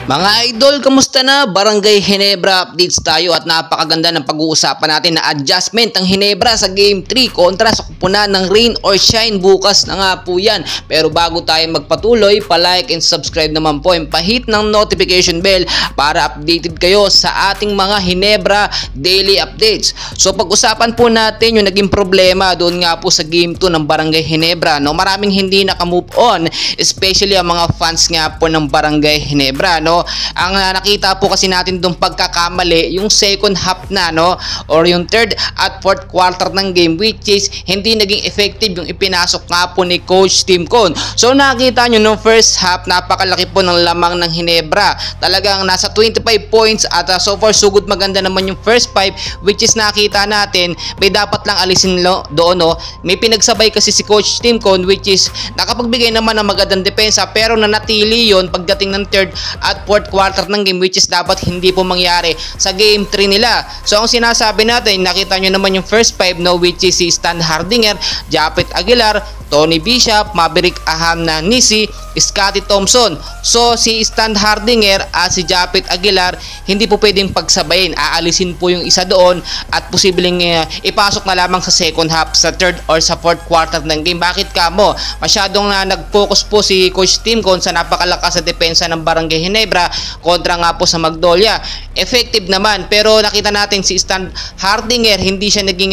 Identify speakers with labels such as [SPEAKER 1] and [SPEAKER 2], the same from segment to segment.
[SPEAKER 1] Mga idol, kamusta na? Barangay Ginebra updates tayo at napakaganda ng pag-uusapan natin na adjustment ng Ginebra sa Game 3 kontra sa kupunan ng Rain or Shine. Bukas na nga po yan. Pero bago tayo magpatuloy, pa-like and subscribe naman po and pa-hit ng notification bell para updated kayo sa ating mga Ginebra daily updates. So pag-usapan po natin yung naging problema doon nga po sa Game 2 ng Barangay Ginebra. No? Maraming hindi naka-move on, especially ang mga fans nga po ng Barangay Ginebra. No? Ang nakita po kasi natin itong pagkakamali yung second half na, no, or yung third at fourth quarter ng game, which is hindi naging effective yung ipinasok nga po ni Coach Tim Cone. So nakita nyo nung first half, napakalaki po ng lamang ng Ginebra, talagang nasa 25 points at so far so good. Maganda naman yung first 5, which is nakita natin may dapat lang alisin doon, no? May pinagsabay kasi si Coach Tim Cone, which is nakapagbigay naman ng magandang depensa, pero nanatili yon pagdating ng third at fourth quarter ng game, which is dapat hindi po mangyari sa game 3 nila. So ang sinasabi natin, nakita nyo naman yung first 5, no, which is si Stan Hardinger, Japet Aguilar, Tony Bishop, Maverick Aham na Nisi, Scotty Thompson. So si Stan Hardinger at si Japet Aguilar hindi po pwedeng pagsabayin. Aalisin po yung isa doon at posibleng ipasok na lamang sa second half, sa third or sa fourth quarter ng game. Bakit ka mo? Masyadong nag-focus po si Coach Tim Cone sa napakalakas na depensa ng Barangay Ginebra kontra nga po sa Magnolia. Effective naman, pero nakita natin si Stan Hardinger hindi siya naging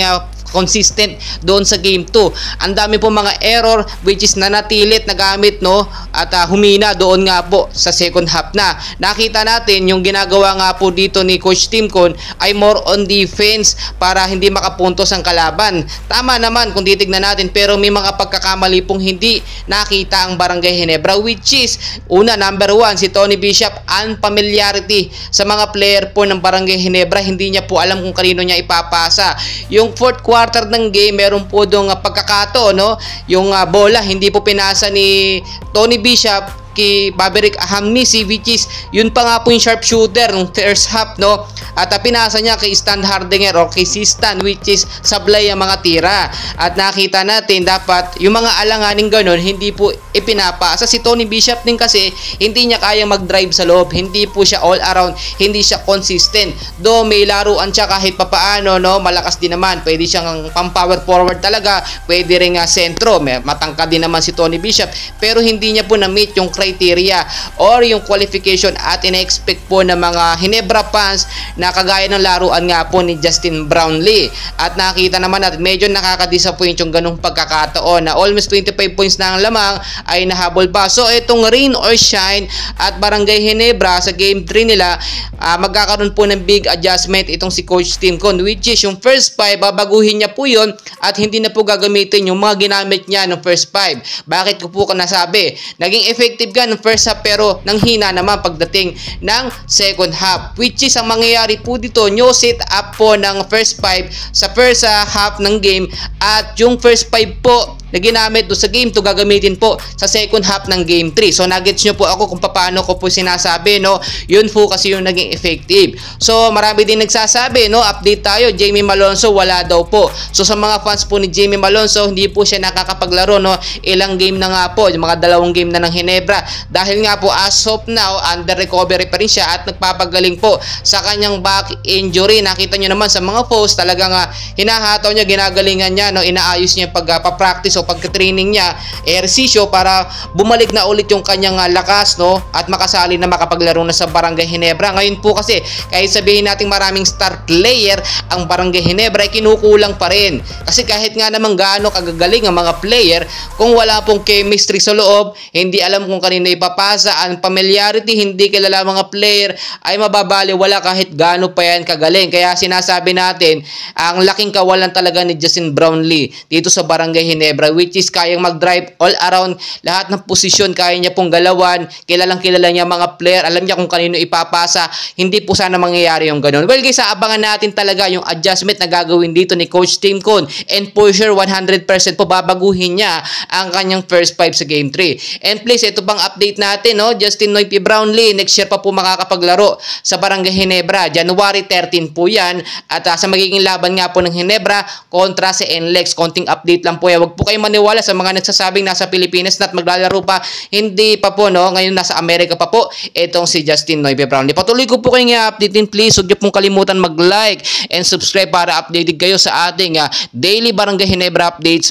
[SPEAKER 1] consistent doon sa game 2. Ang dami po mga error, which is nanatilit na gamit, no, at humina doon nga po sa second half na. Nakita natin yung ginagawa nga po dito ni Coach Tim Cone ay more on defense para hindi makapuntos ang kalaban. Tama naman kung titignan natin, pero may mga pagkakamali pong hindi nakita ang Barangay Ginebra, which is una, number 1, si Tony Bishop, unfamiliarity sa mga player po ng Barangay Ginebra. Hindi niya po alam kung kanino niya ipapasa. Yung fourth quarter ng game, meron po doong pagkakato, no? Yung bola hindi po pinasa ni Tony Bishop kay Maverick Aham Nisi, which is yun pa nga po yung sharpshooter ng first half, no? At pinasa niya kay Stan Hardinger or kay si Stan, which is sablay ang mga tira. At nakita natin dapat yung mga alanganing ganun hindi po ipinapasa. Si Tony Bishop din kasi hindi niya kayang mag-drive sa loob, hindi po siya all around, hindi siya consistent. Do may laruan siya kahit papaano, no? Malakas din naman, pwede siyang pang-power forward talaga, pwede rin sentro, matangkad din naman si Tony Bishop, pero hindi niya po na-meet yung criteria or yung qualification at ina-expect po ng mga Ginebra fans na kagaya ng laruan nga po ni Justin Brownlee. At nakita naman natin medyo nakaka-disappoint yung ganung pagkakataon na almost 25 points na ang lamang ay nahabol pa. So itong Rain or Shine at Barangay Ginebra sa game 3 nila, magkakaroon po ng big adjustment itong si Coach Tim Cone, which is yung first 5 babaguhin niya po yun at hindi na po gagamitin yung mga ginamit niya ng first 5. Bakit ko po nasabi? Naging effective ka ng first half pero nanghina naman pagdating ng second half, which is ang mangyayari po dito, new set up po ng first 5 sa first half ng game at yung first 5 po na ginamit do sa game 2 gagamitin po sa second half ng game 3. So nagets nyo po ako kung paano ko po sinasabi, no? Yun po kasi yung naging effective. So marami din nagsasabi, no? Update tayo, Jamie Malonzo wala daw po. So sa mga fans po ni Jamie Malonzo, hindi po siya nakakapaglaro, no? Ilang game na nga po, yung mga 2 game na ng Ginebra, dahil nga po as of now under recovery pa rin siya at nagpapagaling po sa kanyang back injury. Nakita nyo naman sa mga post, talagang hinahataw niya, ginagalingan niya, no? Inaayos niya pag-practice o pagka-training niya, ehersisyo para bumalik na ulit yung kanyang lakas, no? At makasali na makapaglaro na sa Barangay Ginebra. Ngayon po kasi, kahit sabihin natin maraming star player ang Barangay Ginebra, ay kinukulang pa rin. Kasi kahit nga naman gaano kagagaling ang mga player, kung wala pong chemistry sa loob, hindi alam kung kanino ipapasa, ang familiarity, hindi kilala mga player, ay mababaliwala kahit gaano pa yan kagaling. Kaya sinasabi natin, ang laking kawalan talaga ni Justin Brownlee dito sa Barangay Ginebra, which is kayang mag-drive all around, lahat ng posisyon kaya niya pong galawan, kilalang kilala niya mga player, alam niya kung kanino ipapasa. Hindi po sana mangyayari yung ganun. Well guys, abangan natin talaga yung adjustment na gagawin dito ni Coach Tim Cone, and for sure 100% po babaguhin niya ang kanyang first 5 sa game 3. And please, ito pang update natin, no? Justin Noypi Brownlee next year pa po makakapaglaro sa Barangay Ginebra, January 13 po yan, at sa magiging laban nga po ng Ginebra kontra sa NLEX. Konting update lang po yan, wag po kayo tayong maniwala sa mga nagsasabing nasa Pilipinas na at maglalaro pa. Hindi pa po, no? Ngayon nasa Amerika pa po itong si Justin Noybe Brownlee. Patuloy ko po kayong i-updatein. Please, huwag niyo pong kalimutan mag-like and subscribe para updated kayo sa ating daily Barangay Ginebra updates.